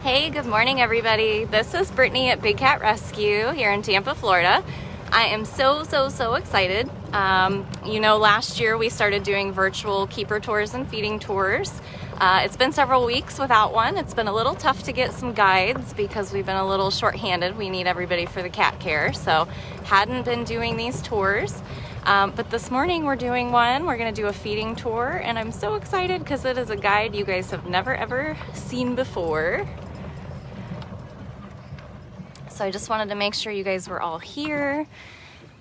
Hey, good morning everybody. This is Brittany at Big Cat Rescue here in Tampa, Florida. I am so excited. Last year we started doing virtual keeper tours and feeding tours. It's been several weeks without one. It's been a little tough to get some guides because we've been a little short-handed. We need everybody for the cat care, so hadn't been doing these tours. But this morning we're doing one. We're going to do a feeding tour, and I'm so excited because it is a guide you guys have never ever seen before. So I just wanted to make sure you guys were all here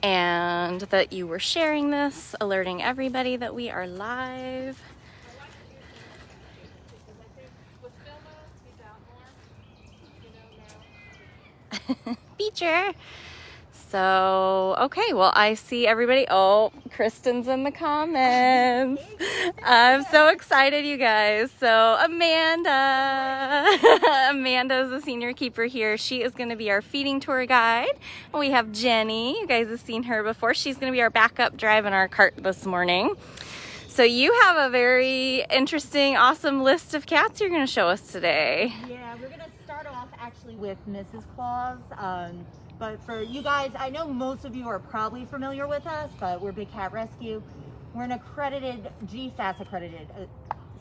and that you were sharing this, alerting everybody that we are live. Beecher. So, okay, well, I see everybody. Oh, Kristen's in the comments. I'm so excited, you guys. So, Amanda is the senior keeper here. She is going to be our feeding tour guide. We have Jenny. You guys have seen her before. She's going to be our backup driving our cart this morning. So, you have a very interesting, awesome list of cats you're going to show us today. Yeah, we're going to start off actually with Mrs. Claus. But for you guys, I know most of you are probably familiar with us, but we're Big Cat Rescue. We're an accredited, GFAS accredited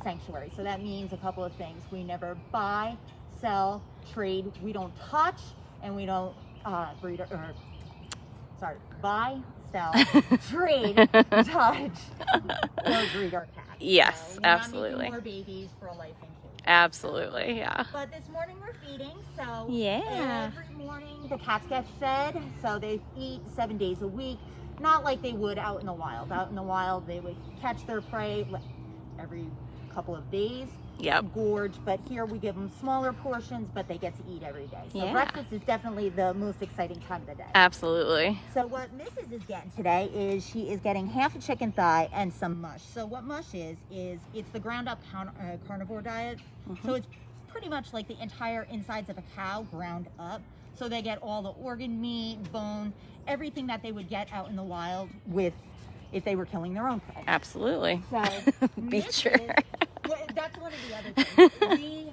sanctuary. So that means a couple of things. We never buy, sell, trade. We don't touch, and we don't buy, sell, trade, touch, or breed our cats. Yes, so absolutely. Not making more babies for a life incubation. Absolutely, yeah. But this morning we're feeding, so yeah. Every morning the cats get fed, so they eat 7 days a week, not like they would out in the wild. Out in the wild, they would catch their prey every couple of days, gorge, but here we give them smaller portions, but they get to eat every day. So breakfast is definitely the most exciting time of the day. Absolutely. So what Mrs. is getting today is she is getting half a chicken thigh and some mush. So what mush is it's the ground up carnivore diet. So it's pretty much like the entire insides of a cow ground up. So they get all the organ meat, bone, everything that they would get out in the wild with if they were killing their own prey. Absolutely. So Beecher. That's one of the other things.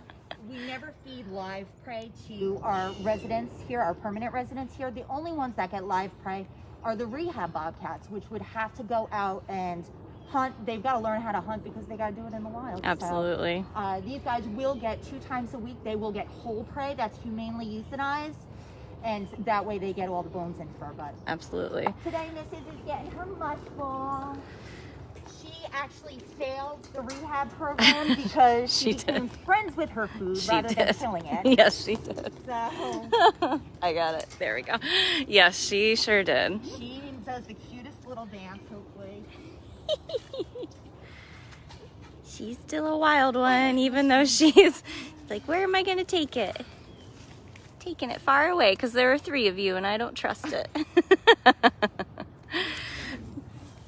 We never feed live prey to our residents here, our permanent residents here. The only ones that get live prey are the rehab bobcats, which would have to go out and hunt. They've got to learn how to hunt because they got to do it in the wild. Absolutely. So, these guys will get 2 times a week. They will get whole prey that's humanely euthanized, and that way they get all the bones and fur. But absolutely. Today, Mrs. is getting her mush ball. She actually failed the rehab program because she became friends with her food rather than killing it. Yes, she did. So I got it. There we go. Yes, she sure did. She does the cutest little dance, hopefully. She's still a wild one, even though she's like, where am I going to take it? Taking it far away because there are 3 of you and I don't trust it.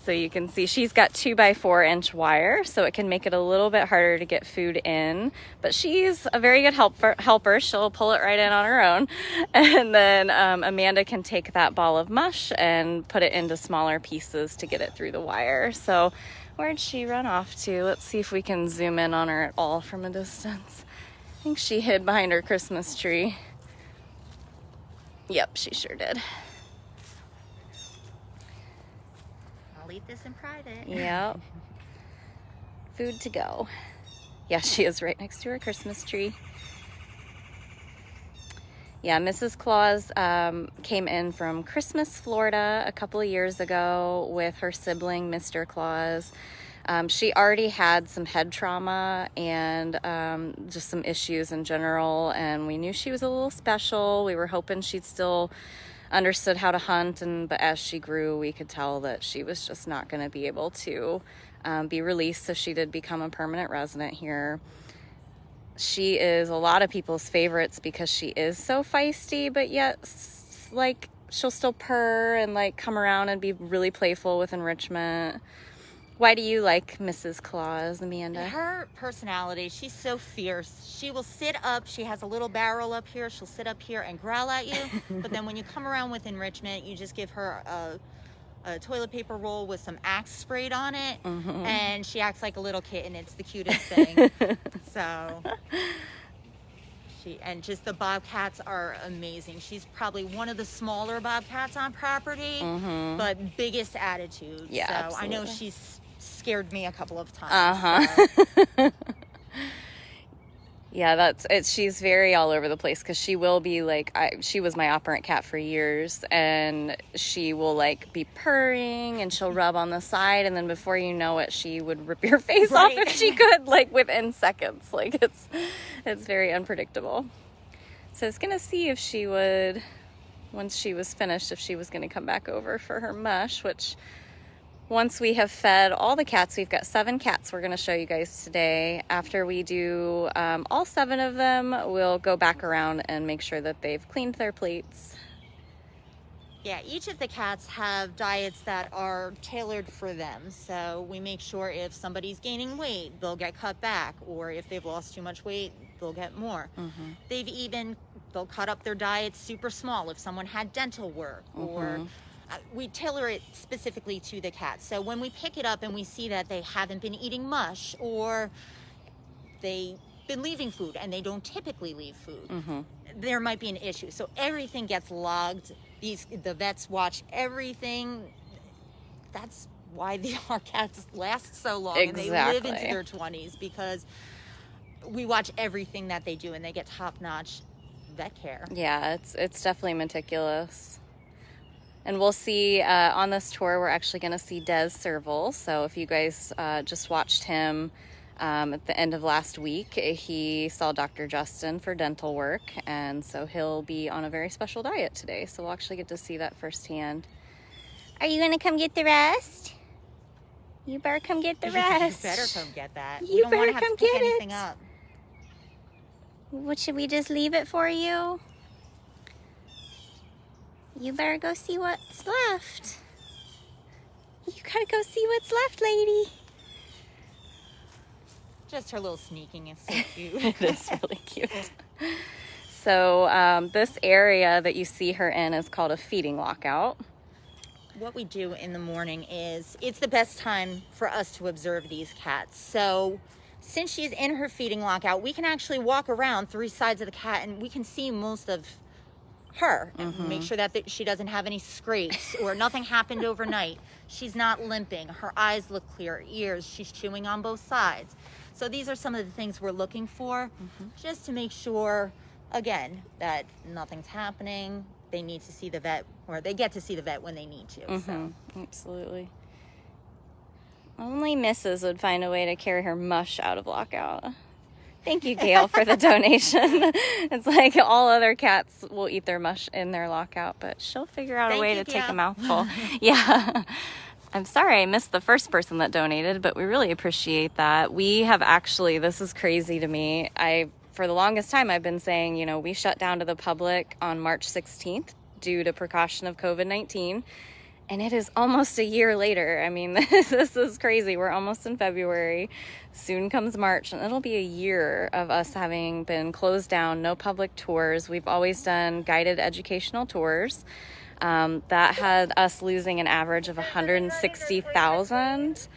So you can see she's got 2x4-inch wire, so it can make it a little bit harder to get food in. But she's a very good helper. She'll pull it right in on her own. And then Amanda can take that ball of mush and put it into smaller pieces to get it through the wire. So where'd she run off to? Let's see if we can zoom in on her at all from a distance. I think she hid behind her Christmas tree. Yep, she sure did. Eat this in private. Yep. Food to go. Yeah, she is right next to her Christmas tree. Yeah, Mrs. Claus came in from Christmas, Florida a couple of years ago with her sibling, Mr. Claus. She already had some head trauma and just some issues in general, and we knew she was a little special. We were hoping she'd still understood how to hunt, but as she grew, we could tell that she was just not going to be able to be released, so she did become a permanent resident here. She is a lot of people's favorites because she is so feisty, but yet like she'll still purr and like come around and be really playful with enrichment. Why do you like Mrs. Claus, Amanda? Her personality, she's so fierce. She will sit up. She has a little barrel up here. She'll sit up here and growl at you. But then when you come around with enrichment, you just give her a toilet paper roll with some Axe sprayed on it. And she acts like a little kitten. It's the cutest thing. So And just the bobcats are amazing. She's probably one of the smaller bobcats on property, but biggest attitude. Yeah, so absolutely. I know she's scared me a couple of times. Uh-huh. Yeah, that's it. She's very all over the place because she will be like, she was my operant cat for years, and she will like be purring and she'll rub on the side, and then before you know it, she would rip your face off if she could, like within seconds. Like it's very unpredictable. So I was gonna see if she would, once she was finished, if she was gonna come back over for her mush, which once we have fed all the cats, we've got 7 cats we're going to show you guys today. After we do all 7 of them, we'll go back around and make sure that they've cleaned their plates. Yeah, each of the cats have diets that are tailored for them. So we make sure if somebody's gaining weight, they'll get cut back, or if they've lost too much weight, they'll get more. They'll cut up their diets super small if someone had dental work, or we tailor it specifically to the cat. So when we pick it up and we see that they haven't been eating mush, or they've been leaving food and they don't typically leave food, there might be an issue. So everything gets logged. The vets watch everything. That's why our cats last so long and they live into their 20s, because we watch everything that they do and they get top-notch vet care. Yeah, it's definitely meticulous. And we'll see on this tour, we're actually going to see Serval. So if you guys just watched him at the end of last week, he saw Dr. Justin for dental work. And so he'll be on a very special diet today. So we'll actually get to see that firsthand. Are you going to come get the rest? You better come get the rest. You better come get that. You don't better want to have come to pick get anything it. up. What, should we just leave it for you? You better go see what's left. You gotta go see what's left, lady. Just her little sneaking is so cute. It is really cute. So this area that you see her in is called a feeding lockout. What we do in the morning is, it's the best time for us to observe these cats. So since she's in her feeding lockout, we can actually walk around 3 sides of the cat and we can see most of her and make sure that she doesn't have any scrapes or nothing happened overnight. She's not limping. Her eyes look clear. Ears, she's chewing on both sides. So these are some of the things we're looking for, just to make sure, again, that nothing's happening. They need to see the vet, or they get to see the vet when they need to. So. Absolutely. Only Mrs. would find a way to carry her mush out of lockout. Thank you, Gail, for the donation. It's like all other cats will eat their mush in their lockout, but she'll figure out a way to take a mouthful. Yeah. I'm sorry I missed the first person that donated, but we really appreciate that. We have actually, this is crazy to me. For the longest time, I've been saying, you know, we shut down to the public on March 16th due to precaution of COVID-19. And it is almost a year later. I mean, this is crazy. We're almost in February. Soon comes March, and it'll be a year of us having been closed down, no public tours. We've always done guided educational tours. That had us losing an average of $160,000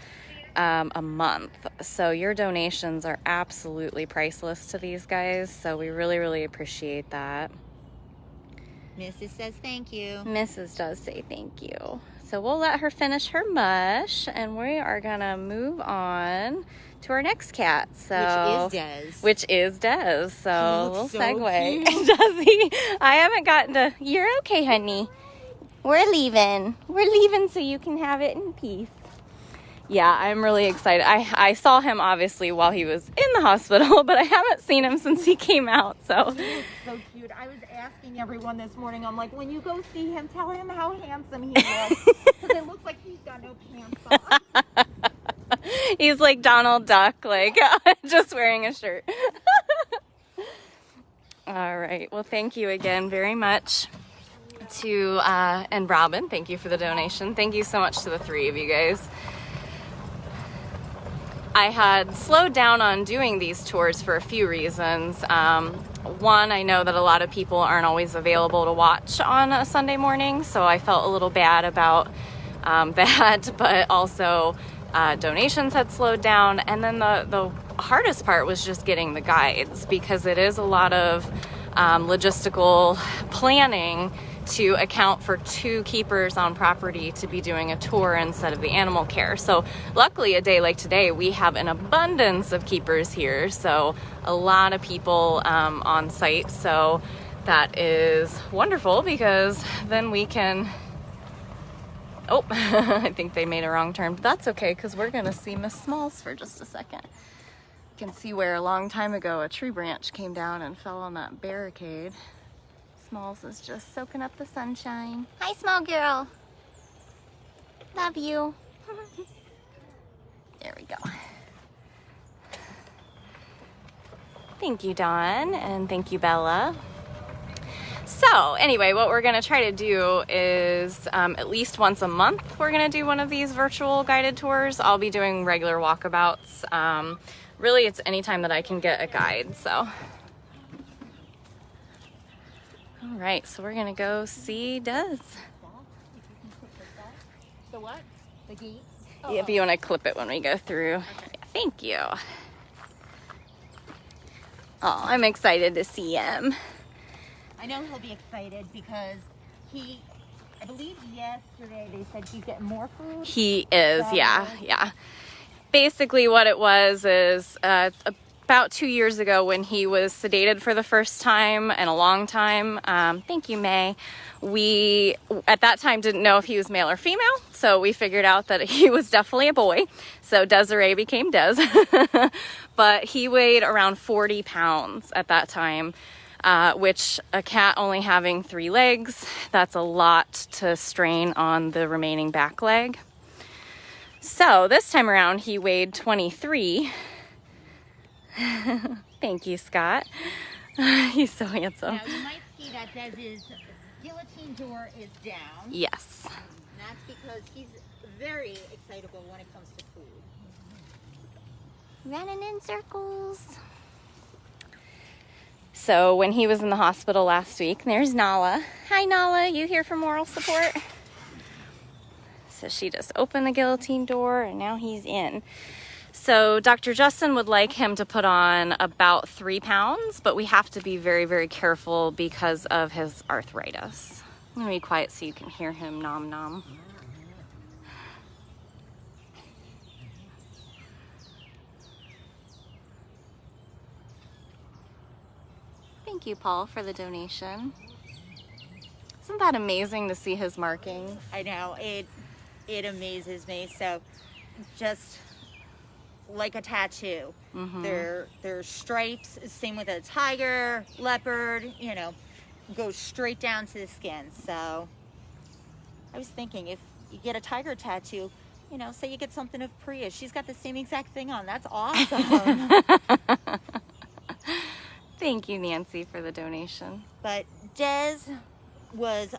a month. So your donations are absolutely priceless to these guys. So we really, really appreciate that. Mrs. says thank you. Mrs. does say thank you. So we'll let her finish her mush, and we are gonna move on to our next cat. So which is Des. So we'll segue. Does he? I haven't gotten to. You're okay, honey. We're leaving. We're leaving so you can have it in peace. Yeah, I'm really excited. I saw him obviously while he was in the hospital, but I haven't seen him since he came out. So he looks so cute. I was asking everyone this morning, I'm like, when you go see him, tell him how handsome he looks. Because it looks like he's got no pants on. He's like Donald Duck, like just wearing a shirt. All right. Well, thank you again very much to, and Robin, thank you for the donation. Thank you so much to the 3 of you guys. I had slowed down on doing these tours for a few reasons. One, I know that a lot of people aren't always available to watch on a Sunday morning, so I felt a little bad about that, but also donations had slowed down, and then the hardest part was just getting the guides, because it is a lot of logistical planning to account for 2 keepers on property to be doing a tour instead of the animal care. So luckily, a day like today, we have an abundance of keepers here, so a lot of people on site. So that is wonderful, because then we can, oh, I think they made a wrong turn, but that's okay, because we're gonna see Miss Smalls for just a second. You can see where a long time ago a tree branch came down and fell on that barricade. Smalls is just soaking up the sunshine. Hi, small girl. Love you. There we go. Thank you, Dawn, and thank you, Bella. So anyway, what we're gonna try to do is at least once a month, we're gonna do one of these virtual guided tours. I'll be doing regular walkabouts. Really, it's anytime that I can get a guide, so. All right, so we're gonna go see Des. The what? The gate? Yeah, if you wanna clip it when we go through. Okay. Yeah, thank you. Oh, I'm excited to see him. I know he'll be excited because I believe yesterday they said he's getting more food. He is, yeah. Basically what it was is about 2 years ago, when he was sedated for the first time in a long time, thank you, May, we at that time didn't know if he was male or female, so we figured out that he was definitely a boy, so Desiree became Des. But he weighed around 40 pounds at that time, which a cat only having 3 legs, that's a lot to strain on the remaining back leg. So this time around he weighed 23. Thank you, Scott. He's so handsome. Now you might see that Dez's guillotine door is down. Yes. And that's because he's very excitable when it comes to food. Running in circles. So when he was in the hospital last week, there's Nala. Hi, Nala. You here for moral support? So she just opened the guillotine door and now he's in. So Dr. Justin would like him to put on about 3 pounds, but we have to be very, very careful because of his arthritis. I'm gonna be quiet so you can hear him nom nom. Thank you, Paul, for the donation. Isn't that amazing to see his markings? I know, it amazes me. So just like a tattoo. Mm-hmm. They're stripes, same with a tiger, leopard, you know, goes straight down to the skin. So I was thinking, if you get a tiger tattoo, you know, say you get something of Priya, she's got the same exact thing on. That's awesome. Thank you, Nancy, for the donation. But Des was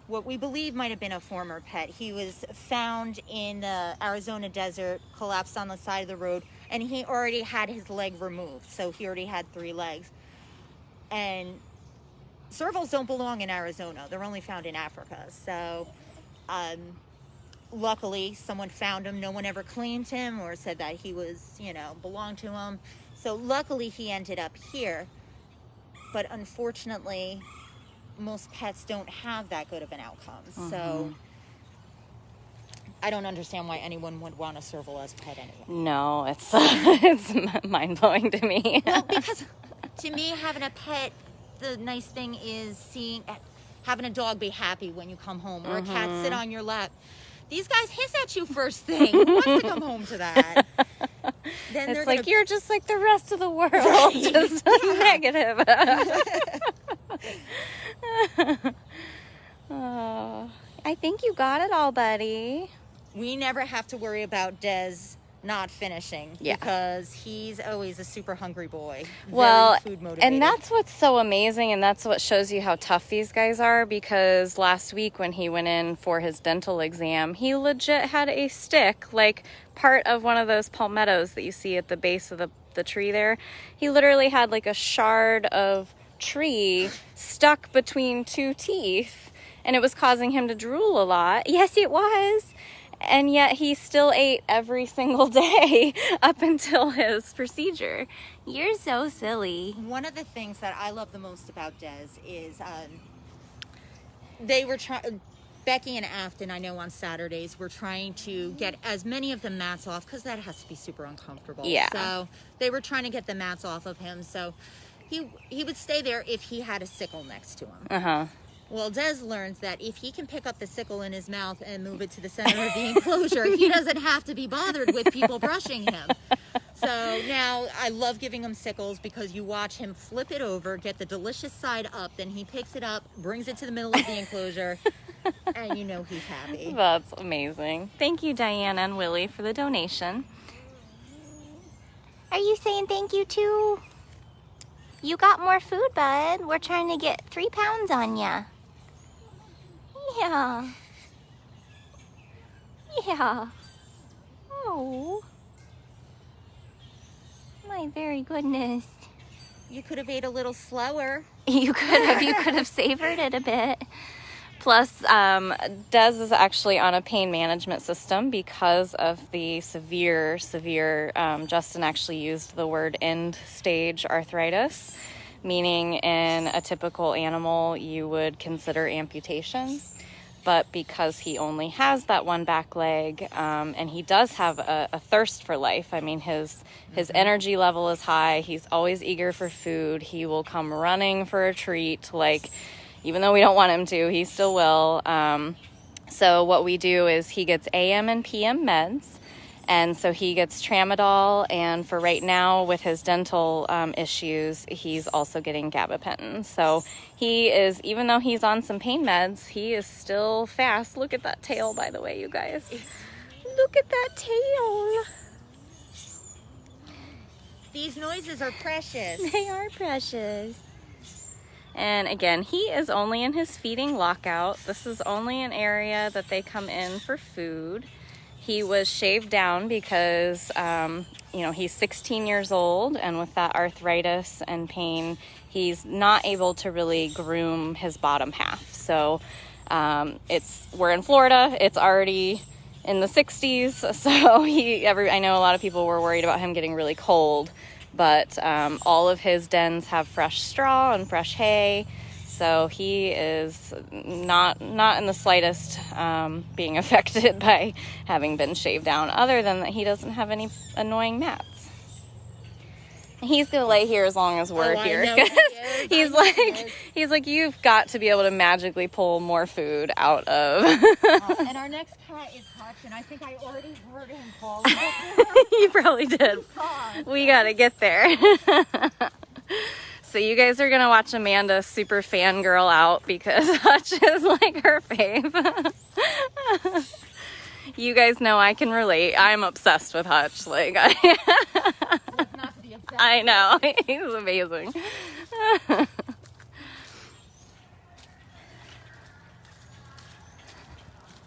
what we believe might have been a former pet. He was found in the Arizona desert, collapsed on the side of the road, and he already had his leg removed. So he already had 3 legs. And servals don't belong in Arizona. They're only found in Africa. So luckily someone found him. No one ever claimed him or said that he was, you know, belonged to him. So luckily he ended up here. But unfortunately, most pets don't have that good of an outcome. Mm-hmm. So I don't understand why anyone would want a serval as a pet anyway. No, it's mind-blowing to me. Well, because to me, having a pet, the nice thing is having a dog be happy when you come home, or a cat sit on your lap. These guys hiss at you first thing. Who wants to come home to that? Then it's like, you're just like the rest of the world, just negative. Oh, I think you got it all, buddy. We never have to worry about Des not finishing, because he's always a super hungry boy. Well, food motivated. And that's what's so amazing, and that's what shows you how tough these guys are, because last week when he went in for his dental exam, he legit had a stick, like part of one of those palmettos that you see at the base of the tree there. He literally had like a shard of tree stuck between 2 teeth, and it was causing him to drool a lot. Yes, it was. And yet he still ate every single day up until his procedure. You're so silly. One of the things that I love the most about Des is they were trying... Becky and Afton, I know on Saturdays, were trying to get as many of the mats off because that has to be super uncomfortable. Yeah. So they were trying to get the mats off of him. So he would stay there if he had a sickle next to him. Uh-huh. Well, Des learns that if he can pick up the sickle in his mouth and move it to the center of the enclosure, he doesn't have to be bothered with people brushing him. So now I love giving him sickles because you watch him flip it over, get the delicious side up, then he picks it up, brings it to the middle of the enclosure, and you know he's happy. That's amazing. Thank you, Diana and Willie, for the donation. Are you saying thank you too? You got more food, bud. We're trying to get 3 pounds on ya. Yeah. Yeah. Oh. My very goodness. You could have ate a little slower. You could have savored it a bit. Plus, Des is actually on a pain management system because of the severe, Justin actually used the word end stage arthritis, meaning in a typical animal you would consider amputation. But because he only has that one back leg, and he does have a thirst for life, I mean, his energy level is high. He's always eager for food. He will come running for a treat, like, even though we don't want him to, he still will. So what we do is he gets AM and PM meds. And so he gets tramadol, and for right now with his dental issues, he's also getting gabapentin. So he is, even though he's on some pain meds, he is still fast. Look at that tail, by the way, you guys. Look at that tail. These noises are precious. They are precious. And again, he is only in his feeding lockout. This is only an area that they come in for food. He was shaved down because, he's 16 years old, and with that arthritis and pain, he's not able to really groom his bottom half. So we're in Florida. It's already in the 60s. So I know a lot of people were worried about him getting really cold, but all of his dens have fresh straw and fresh hay. So he is not in the slightest being affected by having been shaved down, other than that he doesn't have any annoying mats. He's gonna lay here as long as we're here, because he's like, you've got to be able to magically pull more food out of. And our next cat is Hutch, and I think I already heard him call. You probably did. We gotta get there. So you guys are going to watch Amanda super fangirl out because Hutch is like her fave. You guys know I can relate. I'm obsessed with Hutch. I know. He's amazing.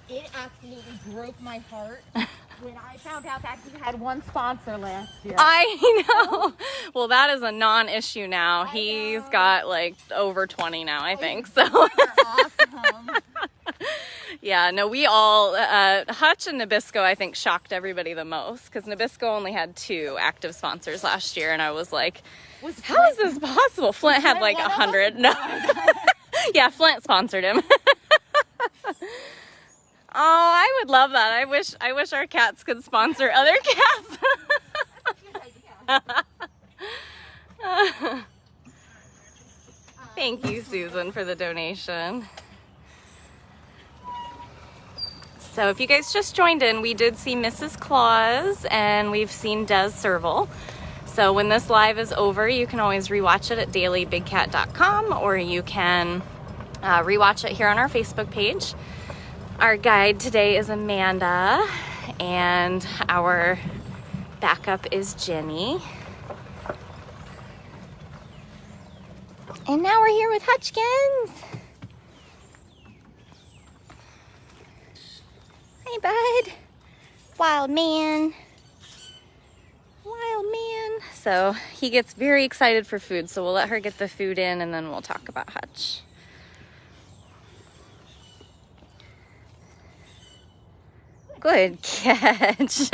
It absolutely broke my heart when I found out that he had one sponsor last year. I know. Well, that is a non-issue now. He's got over 20 now, I think. So awesome. Yeah, no, we all, Hutch and Nabisco, I think, shocked everybody the most, because Nabisco only had 2 active sponsors last year, and I was like, how is this possible? Flint had 100. No. Yeah, Flint sponsored him. Oh, I would love that. I wish our cats could sponsor other cats. Thank you, Susan, for the donation. So if you guys just joined in, we did see Mrs. Claus and we've seen Des Serval. So when this live is over, you can always rewatch it at dailybigcat.com, or you can rewatch it here on our Facebook page. Our guide today is Amanda, and our backup is Jenny. And now we're here with Hutchkins. Hey, bud. Wild man. Wild man. So he gets very excited for food, so we'll let her get the food in, and then we'll talk about Hutch. Good catch.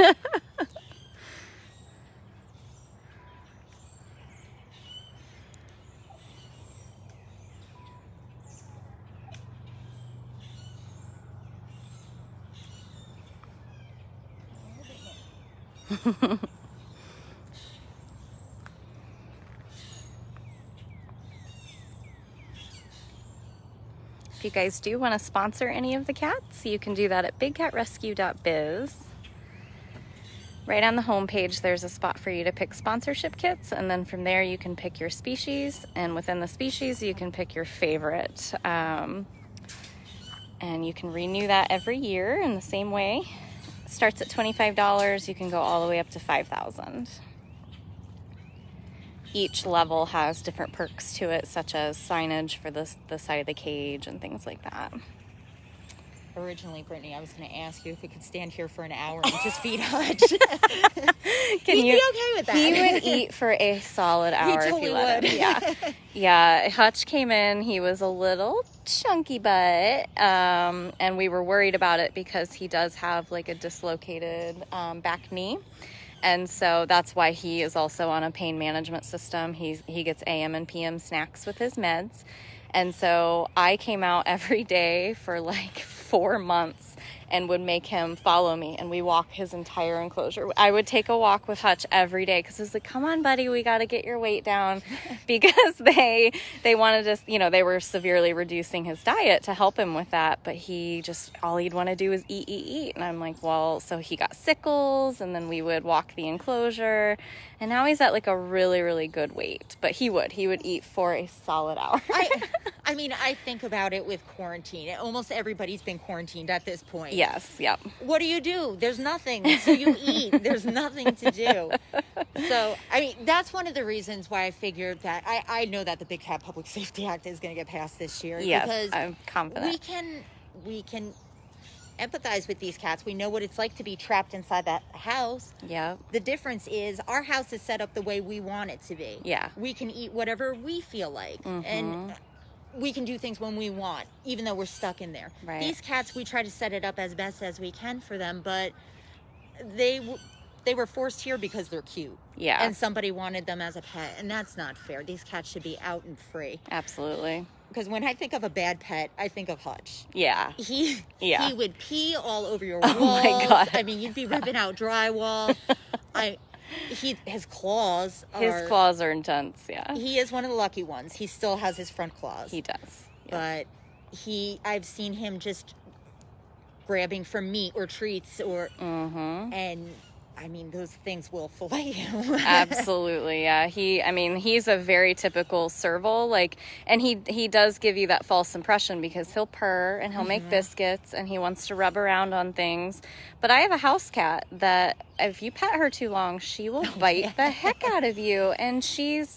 If you guys do want to sponsor any of the cats, you can do that at bigcatrescue.biz. Right on the home page, there's a spot for you to pick sponsorship kits, and then from there you can pick your species, and within the species you can pick your favorite. And you can renew that every year in the same way. It starts at $25. You can go all the way up to $5,000. Each level has different perks to it, such as signage for the side of the cage and things like that. Originally, Brittany, I was going to ask you if we could stand here for an hour and just feed Hutch. He'd be okay with that. He would eat for a solid hour He totally if you let would. him. Yeah. Yeah, Hutch came in. He was a little chunky butt, and we were worried about it because he does have like a dislocated back knee. And so that's why he is also on a pain management system. He gets AM and PM snacks with his meds. And so I came out every day for like 4 months and would make him follow me, and we walk his entire enclosure. I would take a walk with Hutch every day because it's like, come on, buddy, we got to get your weight down, because they wanted to, you know, they were severely reducing his diet to help him with that, but he just, all he'd want to do is eat. And I'm like, well, so he got sickles, and then we would walk the enclosure, and now he's at like a really, really good weight, but he would eat for a solid hour. I mean, I think about it with quarantine. Almost everybody's been quarantined at this point. Yes, yep. What do? There's nothing. So you eat. There's nothing to do. So, I mean, that's one of the reasons why I figured that I know that the Big Cat Public Safety Act is going to get passed this year. Yes, because I'm confident. We can empathize with these cats. We know what it's like to be trapped inside that house. Yeah. The difference is our house is set up the way we want it to be. Yeah. We can eat whatever we feel like. Mm-hmm. And we can do things when we want, even though we're stuck in there. Right. These cats, we try to set it up as best as we can for them, but they were forced here because they're cute. Yeah. And somebody wanted them as a pet, and that's not fair. These cats should be out and free. Absolutely. Because when I think of a bad pet, I think of Hutch. Yeah. He would pee all over your walls. Oh my God. I mean, you'd be ripping out drywall. His claws are intense, yeah. He is one of the lucky ones. He still has his front claws. He does. Yeah. But I've seen him just grabbing for meat or treats and I mean, those things will fillet him. Absolutely, yeah. He's a very typical Serval, and he does give you that false impression because he'll purr and he'll make biscuits and he wants to rub around on things. But I have a house cat that if you pet her too long, she will bite the heck out of you. And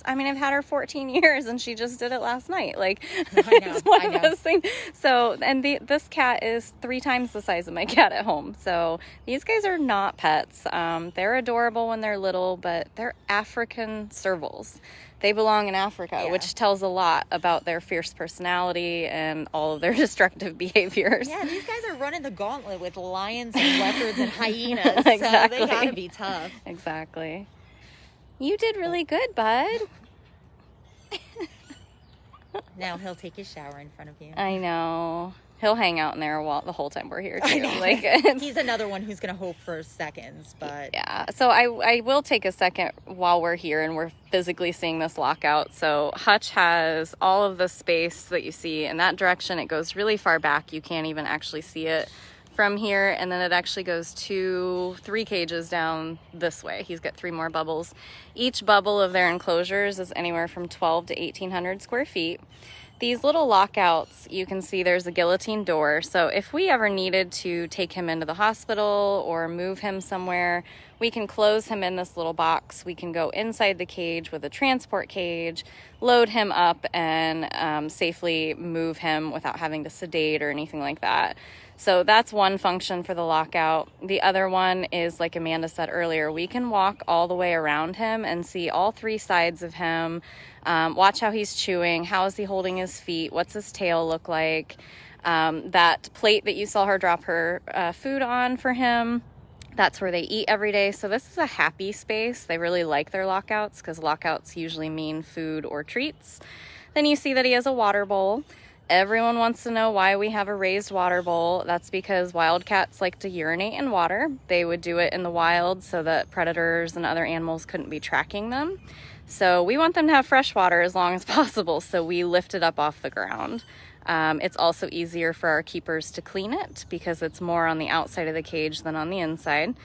I've had her 14 years and she just did it last night. It's one of those things. So, and this cat is 3 times the size of my cat at home. So these guys are not pets. They're adorable when they're little, but they're African Servals. They belong in Africa, which tells a lot about their fierce personality and all of their destructive behaviors. Yeah, these guys are running the gauntlet with lions and leopards and hyenas. Exactly. So they gotta be tough. Exactly. You did really good, bud. Now he'll take his shower in front of you. I know. He'll hang out in there the whole time we're here, too. He's another one who's going to hope for seconds, but... Yeah, so I will take a second while we're here and we're physically seeing this lockout. So Hutch has all of the space that you see in that direction. It goes really far back. You can't even actually see it from here. And then it actually goes 3 cages down this way. He's got 3 more bubbles. Each bubble of their enclosures is anywhere from 12 to 1,800 square feet. These little lockouts, you can see there's a guillotine door. So if we ever needed to take him into the hospital or move him somewhere, we can close him in this little box. We can go inside the cage with a transport cage, load him up, and safely move him without having to sedate or anything like that. So that's one function for the lockout. The other one is, like Amanda said earlier, we can walk all the way around him and see all 3 sides of him. Watch how he's chewing. How is he holding his feet? What's his tail look like? That plate that you saw her drop her food on for him, that's where they eat every day. So this is a happy space. They really like their lockouts because lockouts usually mean food or treats. Then you see that he has a water bowl. Everyone wants to know why we have a raised water bowl. That's because wildcats like to urinate in water. They would do it in the wild so that predators and other animals couldn't be tracking them. So we want them to have fresh water as long as possible, so we lift it up off the ground. It's also easier for our keepers to clean it because it's more on the outside of the cage than on the inside.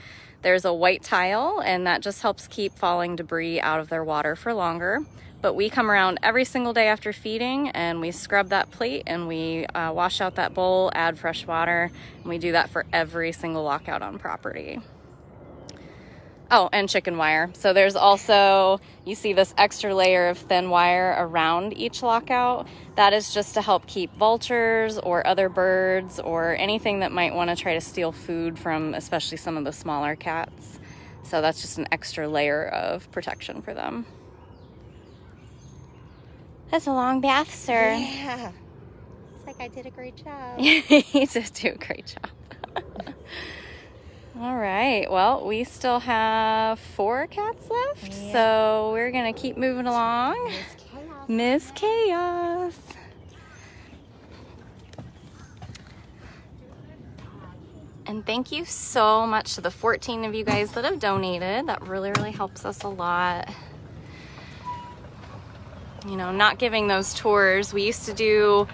There's a white tile, and that just helps keep falling debris out of their water for longer. But we come around every single day after feeding and we scrub that plate and we wash out that bowl, add fresh water, and we do that for every single lockout on property. Oh, and chicken wire. So there's also, you see this extra layer of thin wire around each lockout. That is just to help keep vultures or other birds or anything that might want to try to steal food from especially some of the smaller cats. So that's just an extra layer of protection for them. That's a long bath, sir. Yeah. It's like I did a great job. You did do a great job. All right. Well, we still have 4 cats left, yeah. So we're going to keep moving along. Miss Chaos. And thank you so much to the 14 of you guys that have donated. That really, really helps us a lot. You know, not giving those tours. We used to do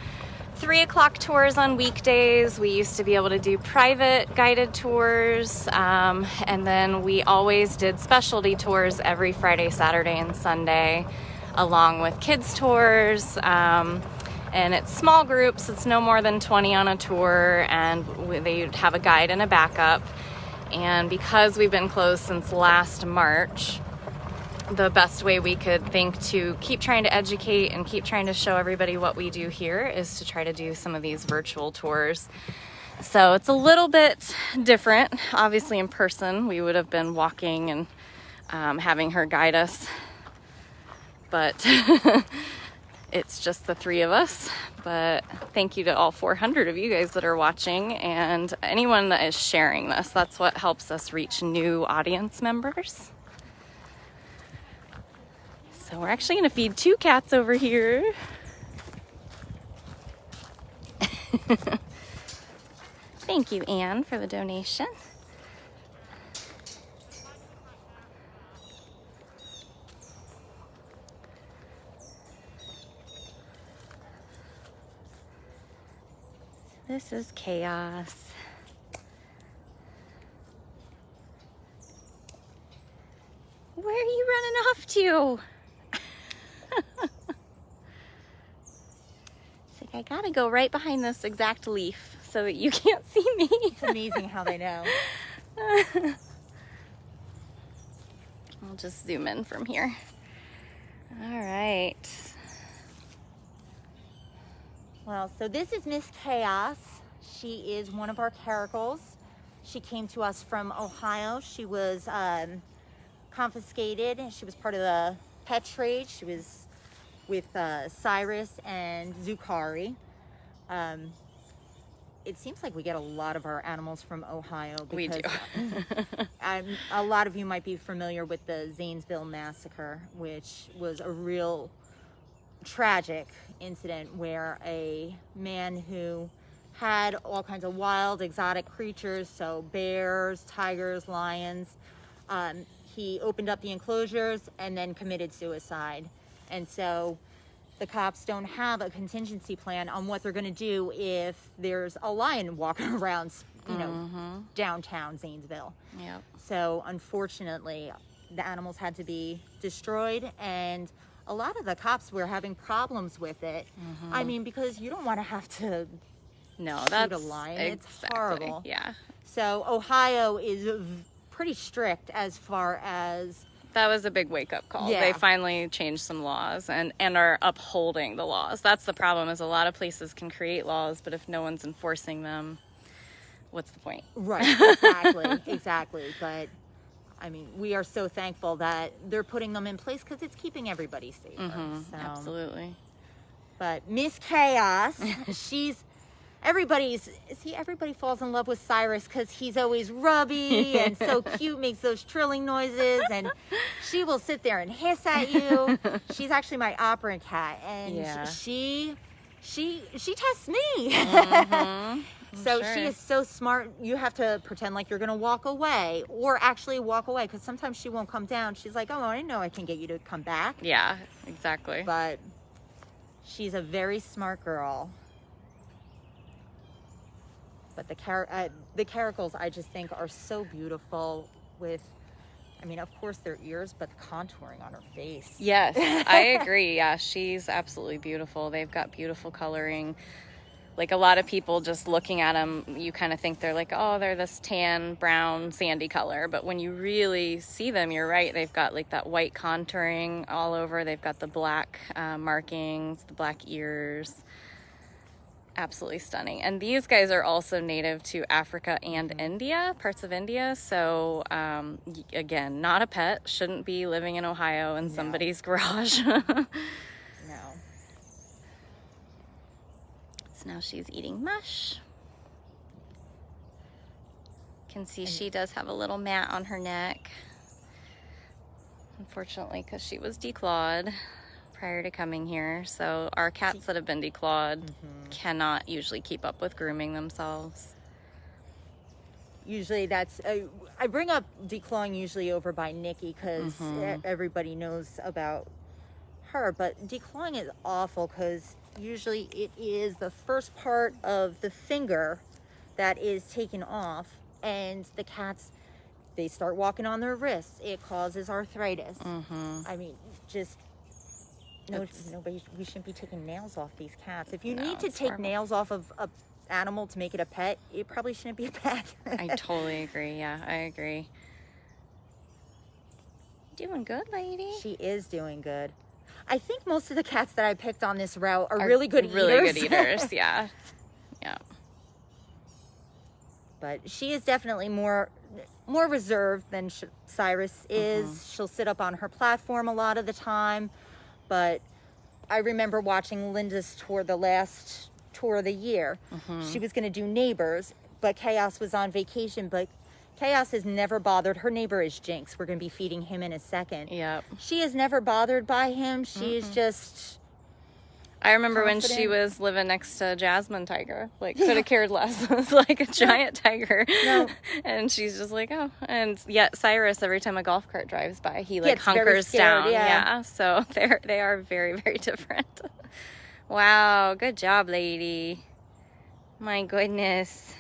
3 o'clock tours on weekdays. We used to be able to do private guided tours. And then we always did specialty tours every Friday, Saturday, and Sunday, along with kids tours. And it's small groups. It's no more than 20 on a tour. And they'd have a guide and a backup. And because we've been closed since last March, the best way we could think to keep trying to educate and keep trying to show everybody what we do here is to try to do some of these virtual tours. So it's a little bit different. Obviously in person, we would have been walking and having her guide us, but it's just the 3 of us. But thank you to all 400 of you guys that are watching and anyone that is sharing this. That's what helps us reach new audience members. So we're actually going to feed 2 cats over here. Thank you, Anne, for the donation. This is Chaos. Where are you running off to? It's like, I gotta go right behind this exact leaf so that you can't see me. It's amazing how they know. I'll just zoom in from here. All right. Well, so this is Miss Chaos. She is one of our caracals. She came to us from Ohio. She was confiscated. She was part of the pet trade. She was with Cyrus and Zucari. It seems like we get a lot of our animals from Ohio. Because, we do. A lot of you might be familiar with the Zanesville massacre, which was a real tragic incident where a man who had all kinds of wild, exotic creatures, so bears, tigers, lions, he opened up the enclosures and then committed suicide. And so the cops don't have a contingency plan on what they're going to do if there's a lion walking around, you know, downtown Zanesville. Yep. So unfortunately, the animals had to be destroyed, and a lot of the cops were having problems with it. I mean, because you don't want to have to shoot a lion. It's horrible. Yeah. So Ohio is pretty strict as far as... That was a big wake-up call. Yeah. They finally changed some laws and are upholding the laws. That's the problem, is a lot of places can create laws, but if no one's enforcing them, what's the point? Right, exactly. But, I mean, we are so thankful that they're putting them in place because it's keeping everybody safer. Absolutely. But Miss Chaos, she's everybody falls in love with Cyrus because he's always rubby and so cute, makes those trilling noises, and she will sit there and hiss at you. She's actually my opera cat, and she tests me. So she is so smart. You have to pretend like you're gonna walk away, or actually walk away, because sometimes she won't come down. She's like, oh, I didn't know I can get you to come back. Yeah, exactly. But she's a very smart girl. But the caracals, I just think, are so beautiful with, I mean, of course, their ears, but the contouring on her face. Yes, I agree. Yeah, she's absolutely beautiful. They've got beautiful coloring. Like, a lot of people just looking at them, you kind of think they're like, oh, they're this tan, brown, sandy color. But when you really see them, you're right. They've got like that white contouring all over. They've got the black markings, the black ears. Absolutely stunning. And these guys are also native to Africa and India, parts of India. So again, not a pet, shouldn't be living in Ohio in somebody's garage. No. So now she's eating mush. Can see she does have a little mat on her neck, unfortunately, because she was declawed prior to coming here. So our cats that have been declawed cannot usually keep up with grooming themselves. Usually that's, I bring up declawing usually over by Nikki because everybody knows about her, but declawing is awful because usually it is the first part of the finger that is taken off, and the cats, they start walking on their wrists. It causes arthritis. I mean, just nobody, we shouldn't be taking nails off these cats. If you need to take nails off of a animal to make it a pet, it probably shouldn't be a pet. I totally agree. Yeah, I agree. Doing good, lady. She is doing good. I think most of the cats that I picked on this route are really good eaters. Really good eaters, yeah. Yeah. But she is definitely more reserved than Cyrus is. She'll sit up on her platform a lot of the time. But I remember watching Linda's tour, the last tour of the year. She was going to do neighbors, but Chaos was on vacation. But Chaos has never bothered. Her neighbor is Jinx. We're going to be feeding him in a second. Yep. She is never bothered by him. She is just... I remember when she was living next to Jasmine Tiger. Like, could have cared less. It was like a giant tiger. No. And she's just like, oh. And yet Cyrus, every time a golf cart drives by, he like hunkers down. Yeah. So they are very, very different. Wow. Good job, lady. My goodness.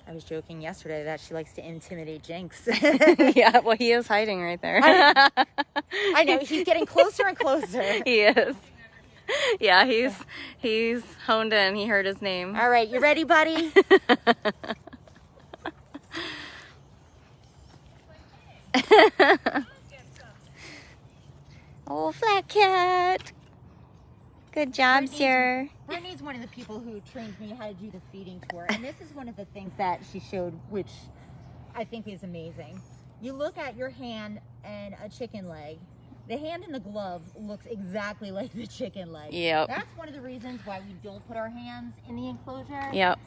I was joking yesterday that she likes to intimidate Jinx. Yeah, well, he is hiding right there. I know, he's getting closer and closer. He is. Yeah, he's honed in. He heard his name. All right, you ready, buddy? Oh, flat cat. Good job, sir. Brittany's one of the people who trained me how to do the feeding tour, and this is one of the things that she showed, which I think is amazing. You look at your hand and a chicken leg. The hand in the glove looks exactly like the chicken leg. Yep. That's one of the reasons why we don't put our hands in the enclosure. Yep.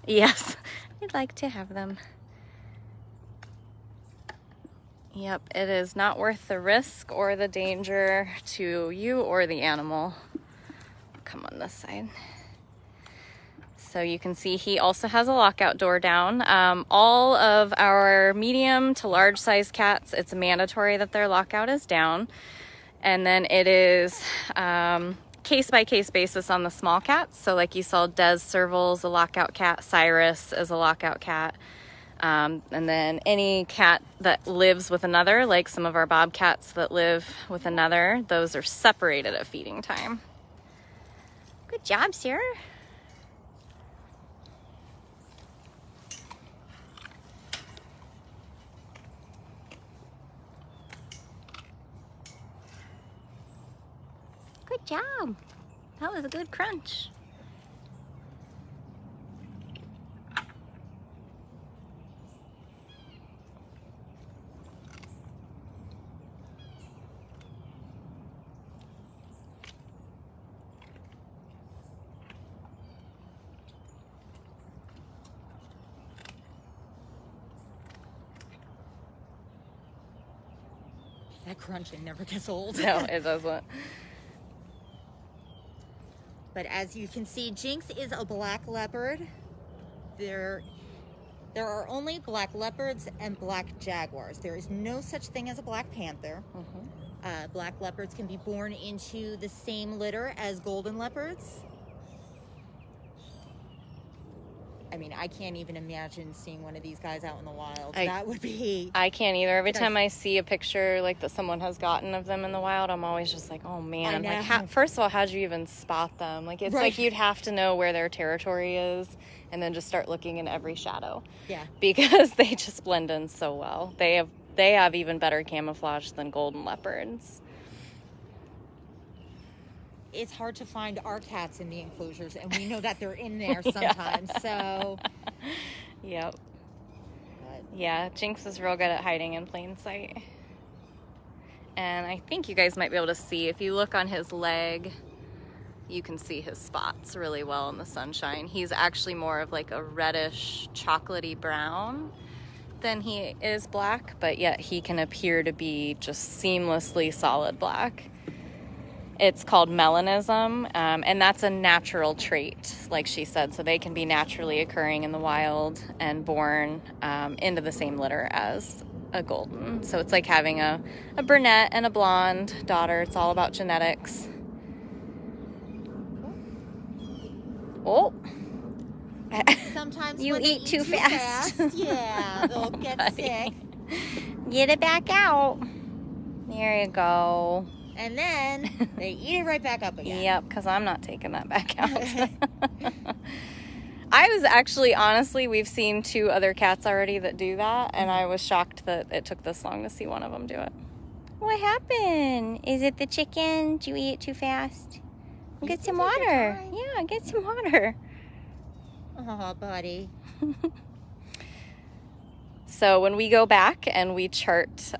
Yes, we'd like to have them. Yep, it is not worth the risk or the danger to you or the animal. Come on this side. So you can see he also has a lockout door down. All of our medium to large size cats, it's mandatory that their lockout is down. And then it is case by case basis on the small cats. So like you saw, Serval is a lockout cat, Cyrus is a lockout cat. And then any cat that lives with another, like some of our bobcats that live with another, those are separated at feeding time. Good job, sir. Good job. That was a good crunch. That crunching never gets old. No, it doesn't. But as you can see, Jinx is a black leopard. There are only black leopards and black jaguars. There is no such thing as a black panther. Black leopards can be born into the same litter as golden leopards. I mean, I can't even imagine seeing one of these guys out in the wild. That would be... I can't either. Every time I see a picture like that someone has gotten of them in the wild, I'm always just like, oh man. Like, first of all, how'd you even spot them? Like, it's like you'd have to know where their territory is and then just start looking in every shadow. Yeah. Because they just blend in so well. They have even better camouflage than golden leopards. It's hard to find our cats in the enclosures, and we know that they're in there sometimes. So, yep. Yeah, Jinx is real good at hiding in plain sight. And I think you guys might be able to see, if you look on his leg, you can see his spots really well in the sunshine. He's actually more of like a reddish, chocolatey brown than he is black, but yet he can appear to be just seamlessly solid black. It's called melanism, and that's a natural trait, like she said. So they can be naturally occurring in the wild and born into the same litter as a golden. So it's like having a brunette and a blonde daughter. It's all about genetics. Oh. Sometimes you eat too fast. Yeah, they'll get sick. Get it back out. There you go. And then they eat it right back up again. Yep, because I'm not taking that back out. I was actually, honestly, we've seen 2 other cats already that do that, and I was shocked that it took this long to see one of them do it. What happened? Is it the chicken? Did you eat it too fast? Get some water. Yeah, get some water. Oh, buddy. So when we go back and we chart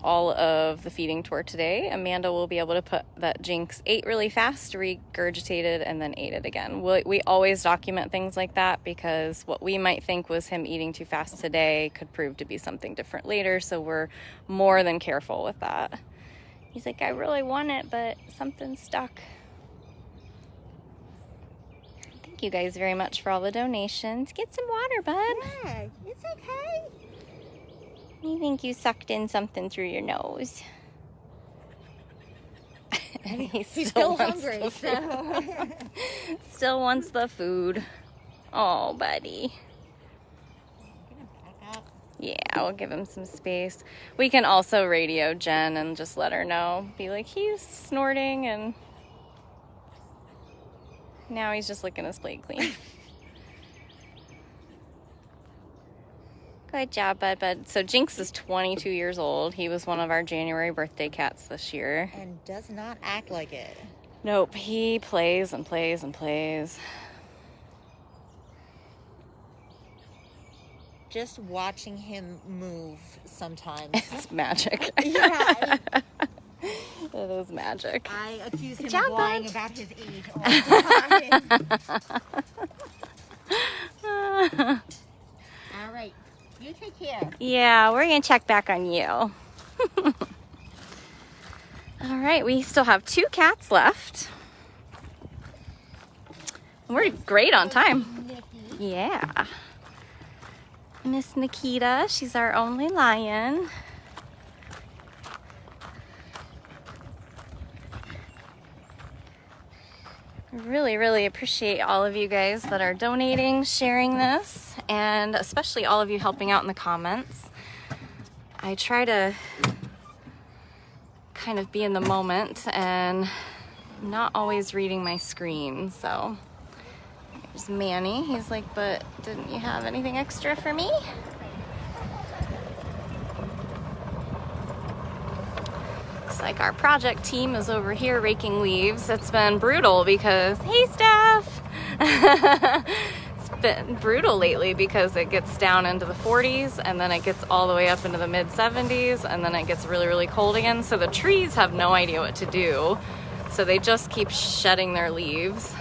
all of the feeding tour today, Amanda will be able to put that Jinx ate really fast, regurgitated, and then ate it again. We always document things like that because what we might think was him eating too fast today could prove to be something different later, so we're more than careful with that. He's like, I really want it, but something stuck. Thank you guys very much for all the donations. Get some water, bud. Yeah, it's okay. You think you sucked in something through your nose. And he's still hungry, so still wants the food. Oh, buddy. Yeah, we'll give him some space. We can also radio Jen and just let her know. Be like, he's snorting, and now he's just licking his plate clean. Good job, bud. So Jinx is 22 years old. He was one of our January birthday cats this year. And does not act like it. Nope, he plays and plays and plays. Just watching him move sometimes. It's magic. Yeah. It is magic. I accuse him job, of lying bud. about his age all the time. All right. You take care. Yeah, we're going to check back on you. All right, we still have 2 cats left. We're great on time. Yeah. Miss Nikita, she's our only lion. Really, really appreciate all of you guys that are donating, sharing this, and especially all of you helping out in the comments. I try to kind of be in the moment and not always reading my screen, so there's Manny. He's like, but didn't you have anything extra for me? Looks like our project team is over here raking leaves. It's been brutal because, hey Steph! It's been brutal lately because it gets down into the 40s and then it gets all the way up into the mid 70s and then it gets really, really cold again. So the trees have no idea what to do. So they just keep shedding their leaves.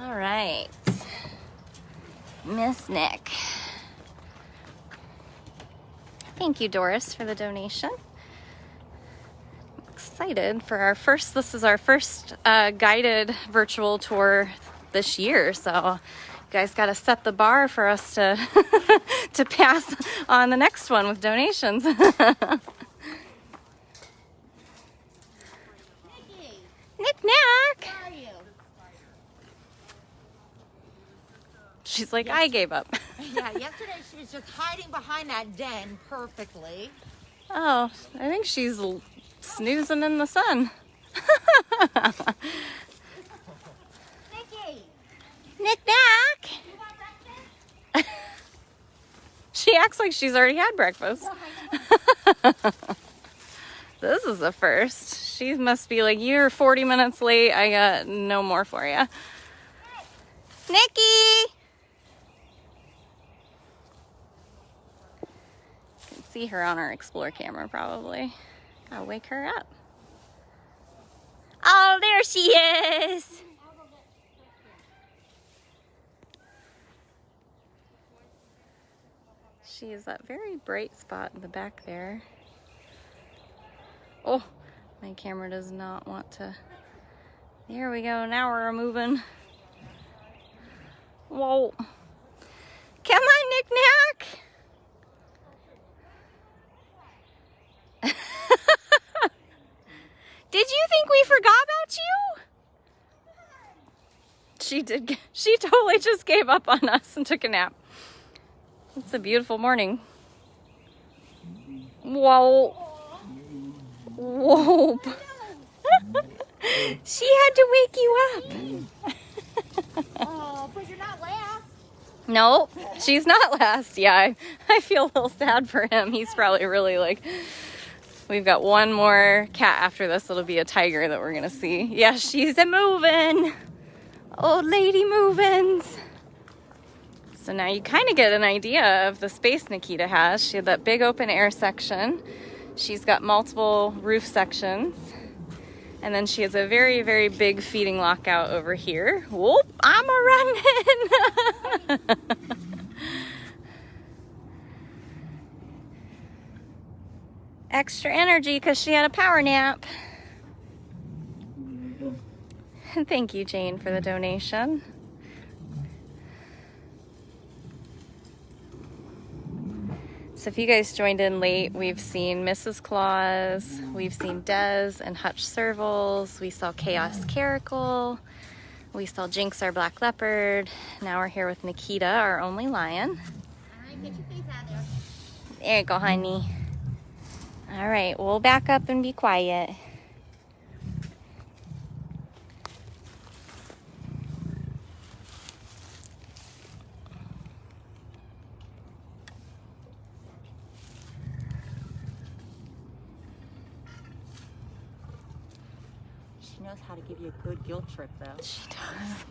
All right. Miss Nick. Thank you, Doris, for the donation. Excited for our first, this is our first guided virtual tour this year, so you guys got to set the bar for us to to pass on the next one with donations. Knick-knack! Where are you? She's like, I gave up. Yeah, yesterday she was just hiding behind that den perfectly. Oh, I think she's snoozing in the sun. Nikki! Knick-knack! You want breakfast? She acts like she's already had breakfast. This is a first. She must be like, you're 40 minutes late. I got no more for you. Nikki! You can see her on our Explore camera probably. Gotta wake her up. Oh, there she is! She is that very bright spot in the back there. Oh, my camera does not want to. There we go. Now we're moving. Whoa. Come on, Knick-knack. Did you think we forgot about you? She did. She totally just gave up on us and took a nap. It's a beautiful morning. Whoa. Whoa. She had to wake you up. Oh, but you're not last. No, she's not last. Yeah, I feel a little sad for him. He's probably really like, we've got one more cat after this. It'll be a tiger that we're going to see. Yeah, she's a moving. Old lady movins. So now you kind of get an idea of the space Nikita has. She had that big open air section. She's got multiple roof sections. And then she has a very, very big feeding lockout over here. Whoop, I'm a running. Extra energy because she had a power nap. Thank you, Jane, for the donation. So if you guys joined in late, we've seen Mrs. Claus, we've seen Des and Hutch Servals, we saw Chaos Caracal, we saw Jinx, our black leopard. Now we're here with Nikita, our only lion. All right, get your face out there. There you go, honey. All right, we'll back up and be quiet. She knows how to give you a good guilt trip, though. She does.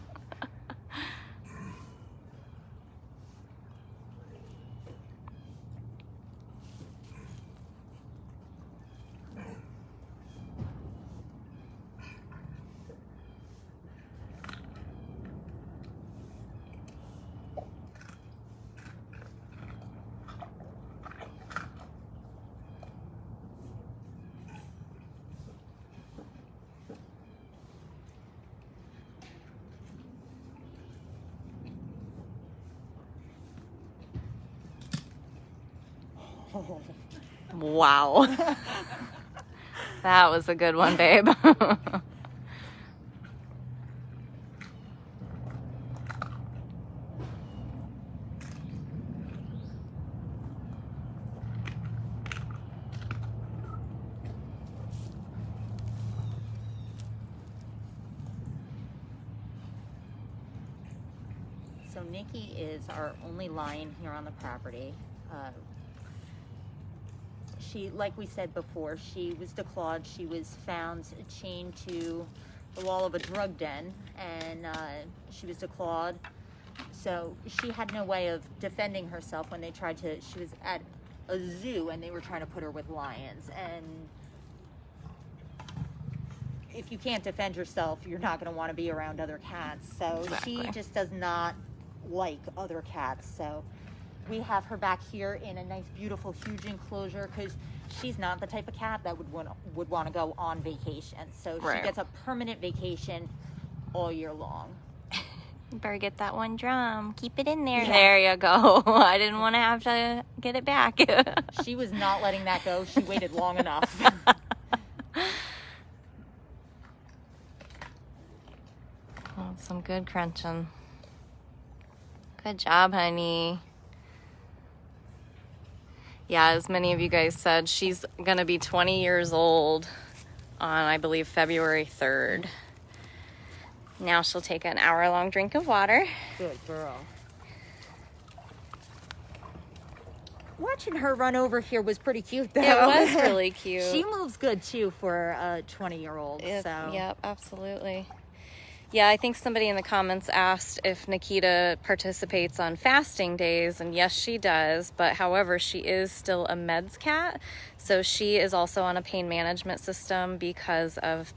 Wow. That was a good one, babe. So Nikki is our only lion here on the property. She, like we said before, she was declawed. She was found chained to the wall of a drug den, and she was declawed. So she had no way of defending herself when they tried to. She was at a zoo, and they were trying to put her with lions. And if you can't defend yourself, you're not going to want to be around other cats. So Exactly. she just does not like other cats. So we have her back here in a nice, beautiful, huge enclosure because she's not the type of cat that would want to go on vacation. So she gets a permanent vacation all year long. You better get that one drum. Keep it in there. Yeah. There you go. I didn't want to have to get it back. She was not letting that go. She waited long enough. Oh, some good crunching. Good job, honey. Yeah, as many of you guys said, she's going to be 20 years old on, I believe, February 3rd. Now she'll take an hour-long drink of water. Good girl. Watching her run over here was pretty cute, though. It was really cute. She moves good, too, for a 20-year-old. Yep, absolutely. Yeah, I think somebody in the comments asked if Nikita participates on fasting days, and yes, she does, but however, she is still a meds cat, so she is also on a pain management system because of,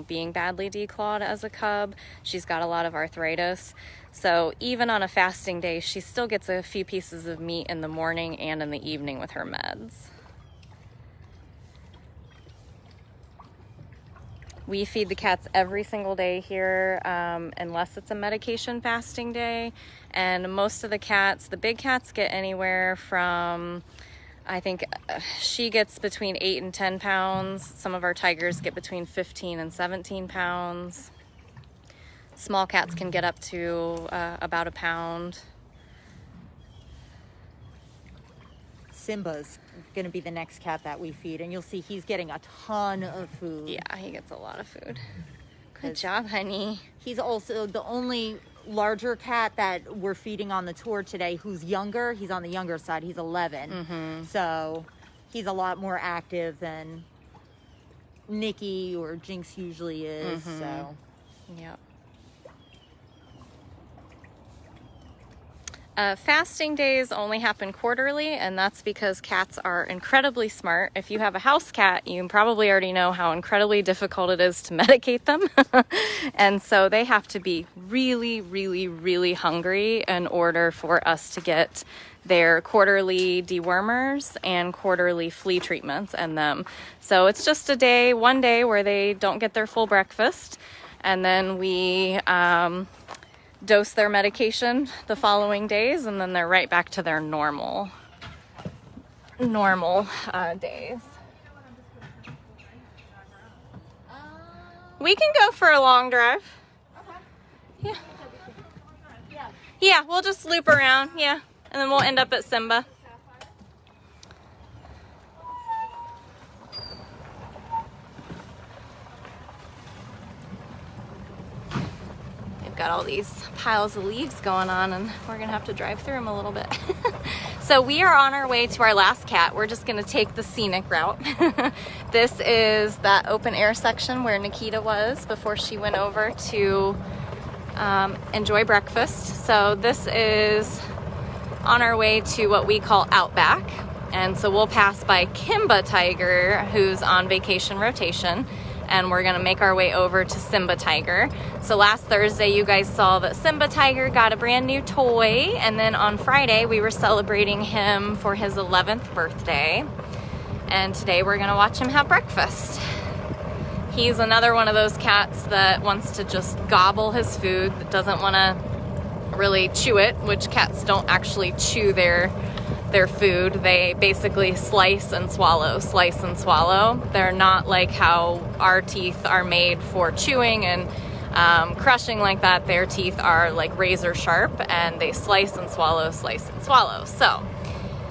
being badly declawed as a cub. She's got a lot of arthritis, so even on a fasting day, she still gets a few pieces of meat in the morning and in the evening with her meds. We feed the cats every single day here, unless it's a medication fasting day. And most of the cats, the big cats, get anywhere from, I think she gets between 8 and 10 pounds. Some of our tigers get between 15 and 17 pounds. Small cats can get up to about a pound. Simba's going to be the next cat that we feed, and you'll see he's getting a ton of food. Yeah, he gets a lot of food. Good job, honey. He's also the only larger cat that we're feeding on the tour today who's younger. He's on the younger side. He's 11. Mm-hmm. So he's a lot more active than Nikki or Jinx usually is. Mm-hmm. So, yep. Fasting days only happen quarterly, and that's because cats are incredibly smart. If you have a house cat, you probably already know how incredibly difficult it is to medicate them. And so they have to be really, really, really hungry in order for us to get their quarterly dewormers and quarterly flea treatments in them. So it's just one day where they don't get their full breakfast, and then we dose their medication the following days, and then they're right back to their normal days. We can go for a long drive. Okay. Yeah, we'll just loop around, yeah, and then we'll end up at Simba. Got all these piles of leaves going on, and we're gonna have to drive through them a little bit. So we are on our way to our last cat. We're just gonna take the scenic route. This is that open air section where Nikita was before she went over to enjoy breakfast. So this is on our way to what we call Outback, and so we'll pass by Kimba Tiger, who's on vacation rotation, and we're gonna make our way over to Simba Tiger. So last Thursday, you guys saw that Simba Tiger got a brand new toy, and then on Friday, we were celebrating him for his 11th birthday. And today we're gonna watch him have breakfast. He's another one of those cats that wants to just gobble his food, that doesn't wanna really chew it, which cats don't actually chew their food. They basically slice and swallow. They're not like how our teeth are made for chewing and crushing like that. Their teeth are like razor sharp, and they slice and swallow. So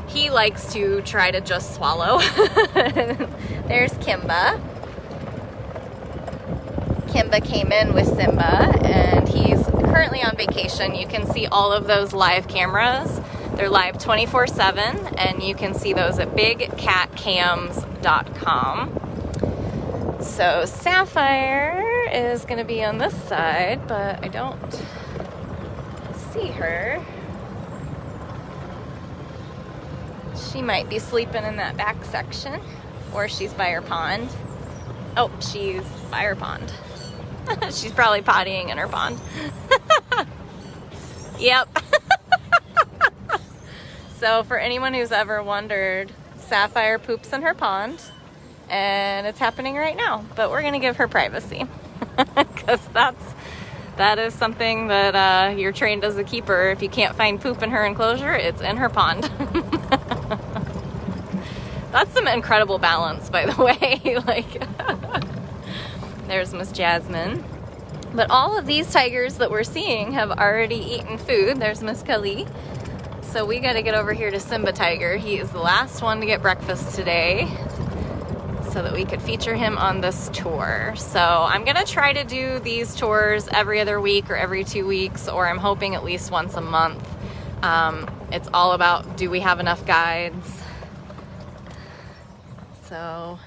he likes to try to just swallow. There's Kimba. Kimba came in with Simba, and he's currently on vacation. You can see all of those live cameras. They're live 24/7, and you can see those at bigcatcams.com. So Sapphire is going to be on this side, but I don't see her. She might be sleeping in that back section, or she's by her pond. Oh, she's by her pond. She's probably pottying in her pond. Yep. So for anyone who's ever wondered, Sapphire poops in her pond, and it's happening right now, but we're gonna give her privacy because that is something that you're trained as a keeper. If you can't find poop in her enclosure, it's in her pond. That's some incredible balance, by the way. Like, there's Miss Jasmine. But all of these tigers that we're seeing have already eaten food. There's Miss Kali. So we got to get over here to Simba Tiger. He is the last one to get breakfast today so that we could feature him on this tour. So I'm going to try to do these tours every other week or every 2 weeks, or I'm hoping at least once a month. It's all about, do we have enough guides? So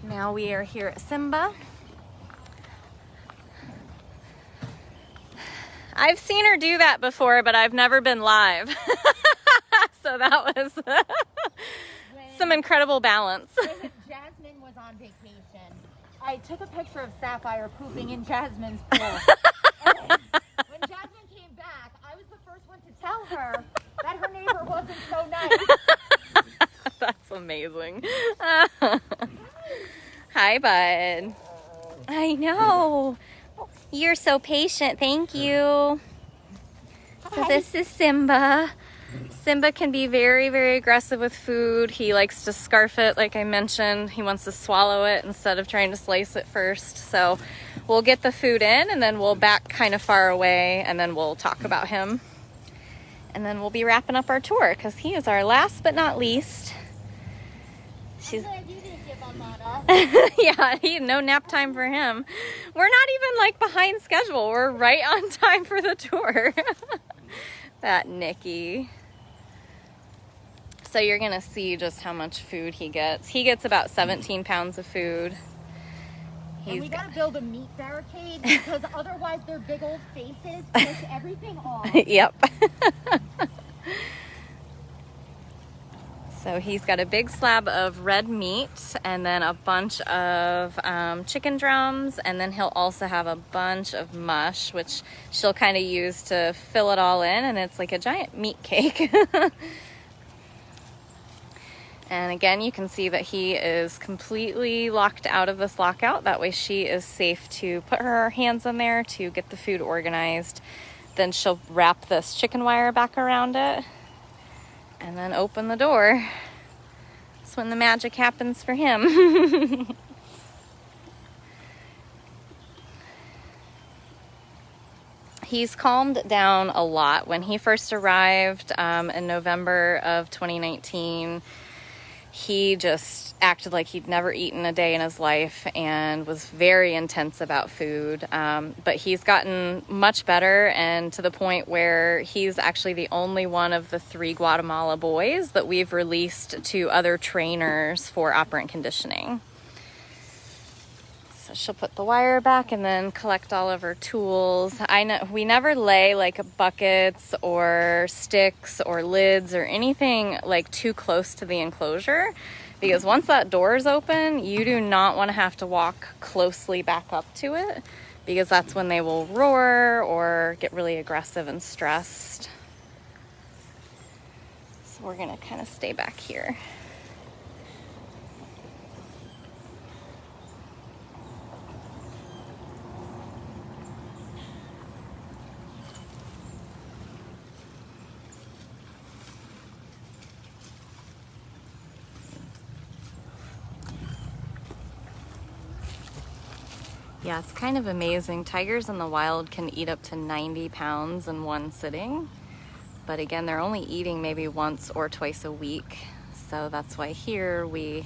now we are here at Simba. I've seen her do that before, but I've never been live. So that was some incredible balance. When Jasmine was on vacation, I took a picture of Sapphire pooping in Jasmine's pool. And when Jasmine came back, I was the first one to tell her that her neighbor wasn't so nice. That's amazing. Hi, bud. I know. You're so patient. Thank you. So this is Simba. Simba can be very, very aggressive with food. He likes to scarf it, like I mentioned. He wants to swallow it instead of trying to slice it first. So we'll get the food in, and then we'll back kind of far away, and then we'll talk about him. And then we'll be wrapping up our tour because he is our last but not least. She's... Yeah, no nap time for him. We're not even like behind schedule. We're right on time for the tour. That Nikki. So you're gonna see just how much food he gets. He gets about 17 pounds of food. And we gotta build a meat barricade because otherwise their big old faces push everything off. Yep. So he's got a big slab of red meat and then a bunch of chicken drums, and then he'll also have a bunch of mush, which she'll kind of use to fill it all in, and it's like a giant meat cake. And again, you can see that he is completely locked out of this lockout. That way she is safe to put her hands in there to get the food organized. Then she'll wrap this chicken wire back around it and then open the door. That's when the magic happens for him. He's calmed down a lot. When he first arrived in November of 2019, he just acted like he'd never eaten a day in his life and was very intense about food. But he's gotten much better, and to the point where he's actually the only one of the 3 Guatemala boys that we've released to other trainers for operant conditioning. So she'll put the wire back and then collect all of her tools. I know we never lay like buckets or sticks or lids or anything like too close to the enclosure, because once that door is open, you do not want to have to walk closely back up to it, because that's when they will roar or get really aggressive and stressed. So we're going to kind of stay back here. Yeah, it's kind of amazing. Tigers in the wild can eat up to 90 pounds in one sitting. But again, they're only eating maybe once or twice a week. So that's why here we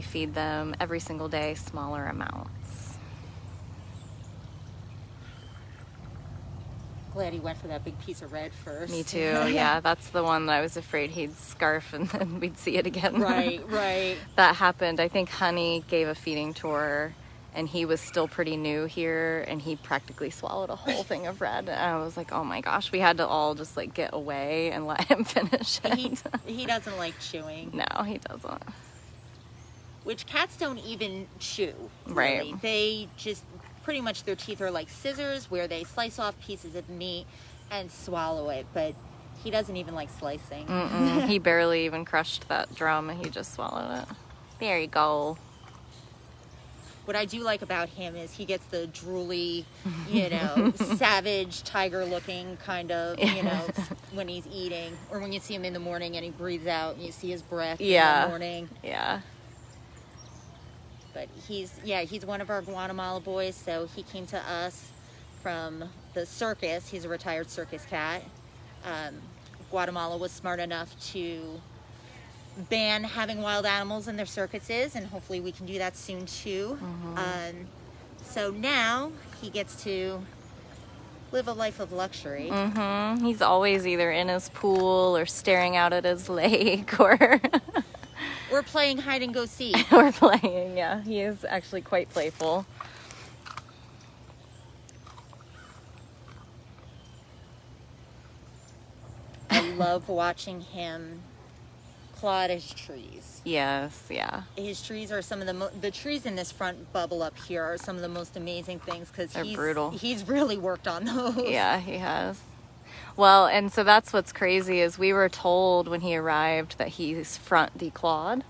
feed them every single day, smaller amounts. Glad he went for that big piece of red first. Me too, yeah. That's the one that I was afraid he'd scarf and then we'd see it again. Right, right. That happened. I think Honey gave a feeding tour and he was still pretty new here and he practically swallowed a whole thing of red. And I was like, oh my gosh, we had to all just like get away and let him finish it. He doesn't like chewing. No, he doesn't. Which cats don't even chew. Right. Really. They just pretty much their teeth are like scissors where they slice off pieces of meat and swallow it, but he doesn't even like slicing. He barely even crushed that drum. He just swallowed it. There you go. What I do like about him is he gets the drooly, you know, savage, tiger-looking kind of, you know, when he's eating. Or when you see him in the morning and he breathes out and you see his breath in the morning. Yeah. But he's one of our Guatemala boys, so he came to us from the circus. He's a retired circus cat. Guatemala was smart enough to ban having wild animals in their circuses, and hopefully we can do that soon too. So now he gets to live a life of luxury. He's always either in his pool or staring out at his lake or or playing hide and go seek. Or playing, yeah. He is actually quite playful. I love watching him claw at his trees. Yes, yeah. His trees are some of the trees in this front bubble up here are some of the most amazing things because they're brutal. He's really worked on those. Yeah, he has. Well, and so that's what's crazy is we were told when he arrived that he's front declawed.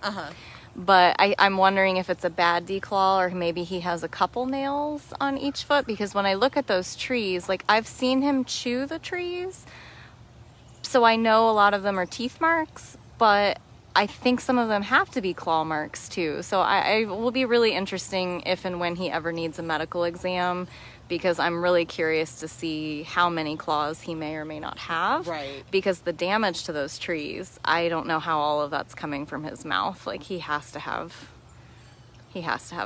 But I'm wondering if it's a bad declaw or maybe he has a couple nails on each foot, because when I look at those trees, like I've seen him chew the trees, so I know a lot of them are teeth marks, but I think some of them have to be claw marks too. So I will be really interesting if and when he ever needs a medical exam, because I'm really curious to see how many claws he may or may not have. Right. Because the damage to those trees, I don't know how all of that's coming from his mouth. Like he has to have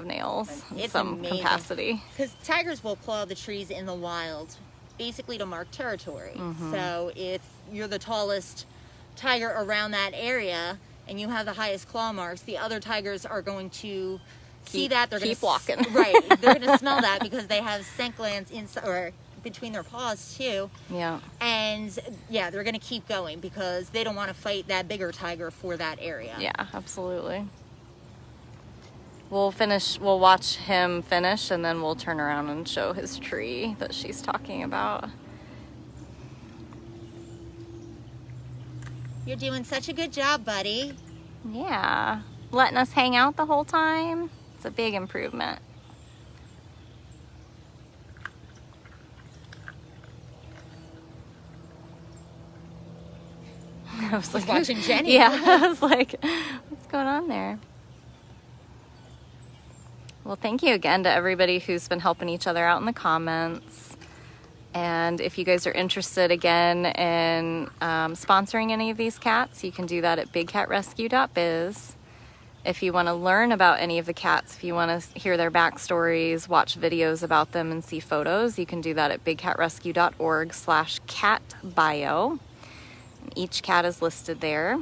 nails in some capacity. Because tigers will claw the trees in the wild, basically to mark territory. So if you're the tallest tiger around that area and you have the highest claw marks, the other tigers are going to see that. They're going to keep walking. Right. They're going to smell that because they have scent glands inside or between their paws too. Yeah. And yeah, they're going to keep going because they don't want to fight that bigger tiger for that area. Yeah, absolutely. We'll watch him finish and then we'll turn around and show his tree that she's talking about. You're doing such a good job, buddy. Yeah. Letting us hang out the whole time. It's a big improvement. I was like watching Jennie. Yeah, I was like, what's going on there? Well, thank you again to everybody who's been helping each other out in the comments. And if you guys are interested again in sponsoring any of these cats, you can do that at bigcatrescue.biz. If you want to learn about any of the cats, if you want to hear their backstories, watch videos about them, and see photos, you can do that at bigcatrescue.org/catbio. Each cat is listed there.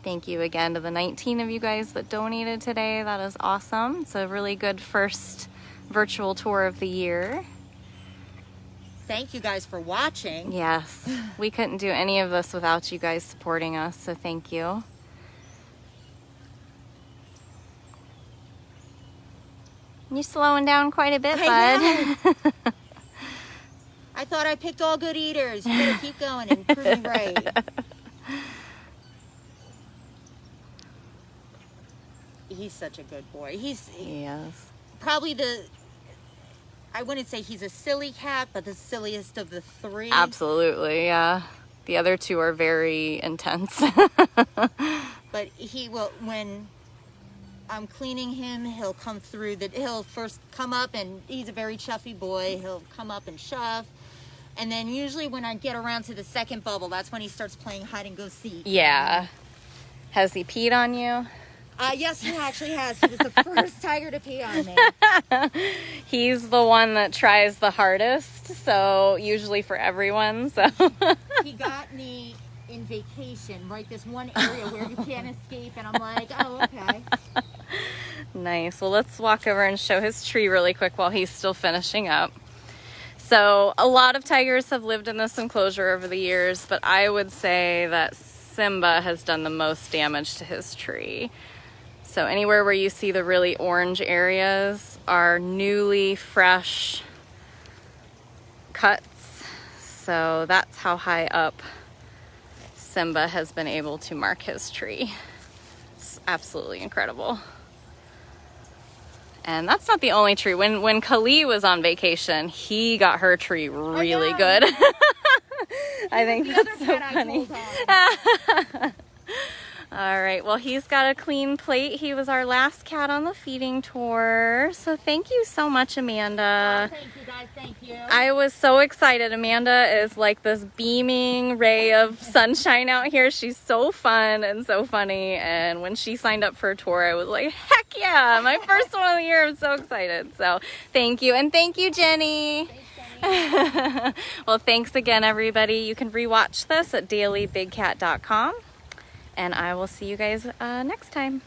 Thank you again to the 19 of you guys that donated today. That is awesome. It's a really good first virtual tour of the year. Thank you guys for watching. Yes, we couldn't do any of this without you guys supporting us, so thank you. You're slowing down quite a bit, bud. I thought I picked all good eaters. You better keep going and prove me right. He's such a good boy. Yes. Probably I wouldn't say he's a silly cat, but the silliest of the three. Absolutely, yeah. The other two are very intense. But he will, when I'm cleaning him, he'll come through he'll first come up, and he's a very chuffy boy. He'll come up and shove. And then usually when I get around to the second bubble, that's when he starts playing hide and go seek. Yeah. Has he peed on you? Yes, he actually has. He was the first tiger to pee on me. He's the one that tries the hardest, so usually for everyone. So he got me in vacation, right? This one area where you can't escape, and I'm like, oh, okay. Nice. Well, let's walk over and show his tree really quick while he's still finishing up. So a lot of tigers have lived in this enclosure over the years, but I would say that Simba has done the most damage to his tree. So anywhere where you see the really orange areas are newly fresh cuts. So that's how high up Simba has been able to mark his tree. It's absolutely incredible. And that's not the only tree. When Kali was on vacation, he got her tree really good. I think that's so funny. All right, well, he's got a clean plate. He was our last cat on the feeding tour. So thank you so much, Amanda. Thank you guys, thank you. I was so excited. Amanda is like this beaming ray of sunshine out here. She's so fun and so funny. And when she signed up for a tour, I was like, heck yeah, my first one of the year. I'm so excited. So thank you. And thank you, Jenny. Thanks, Jenny. Well, thanks again, everybody. You can rewatch this at dailybigcat.com. And I will see you guys next time.